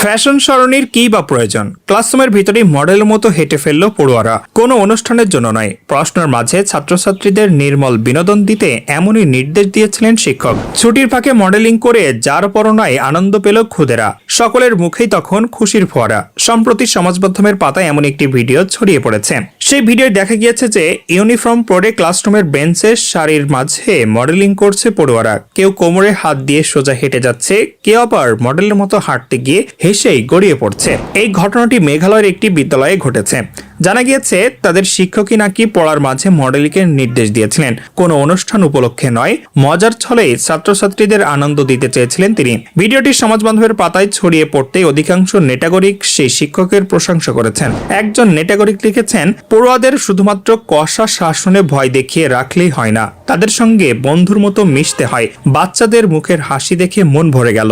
Fashion সরণির কী বা প্রয়োজন? ক্লাসরুমের ভিতরেই মডেলের মতো হেঁটে ফেলল পড়ুয়ারা। কোনো অনুষ্ঠানের জন্য নয়, প্রশ্নের মাঝে ছাত্রছাত্রীদের নির্মল বিনোদন দিতে এমনই নির্দেশ দিয়েছিলেন শিক্ষক। ছুটির ফাঁকে মডেলিং করে যার পরনায় আনন্দ পেল খুদেরা। সকলের মুখেই তখন খুশির ফোয়ারা। সম্প্রতি সমাজ মাধ্যমের পাতায় এমন একটি ভিডিও ছড়িয়ে পড়েছে। সেই ভিডিওয় দেখা গিয়েছে যে ইউনিফর্ম পরে ক্লাসরুমের বেঞ্চের সারির মাঝে মডেলিং করছে পড়ুয়ারা। কেউ কোমরে হাত দিয়ে সোজা হেঁটে যাচ্ছে, কেউ আবার মডেলের মতো হাঁটতে গিয়ে হেসেই গড়িয়ে পড়ছে। এই ঘটনাটি মেঘালয়ের একটি বিদ্যালয়ে ঘটেছে। জানা গিয়েছে তাদের শিক্ষকই নাকি পড়ার মাঝে মডেলিংয়ের নির্দেশ দিয়েছিলেন। কোনো অনুষ্ঠান উপলক্ষে নয়, মজার ছলেই ছাত্রছাত্রীদের আনন্দ দিতে চেয়েছিলেন তিনি। ভিডিওটি সমাজ বান্ধবের পাতায় ছড়িয়ে পড়তেই অধিকাংশ নেটাগরিক সেই শিক্ষকের প্রশংসা করেছেন। একজন নেটাগরিক লিখেছেন, পড়ুয়াদের শুধুমাত্র কষা শাসনে ভয় দেখিয়ে রাখলেই হয় না, তাদের সঙ্গে বন্ধুর মতো মিশতে হয়। বাচ্চাদের মুখের হাসি দেখে মন ভরে গেল।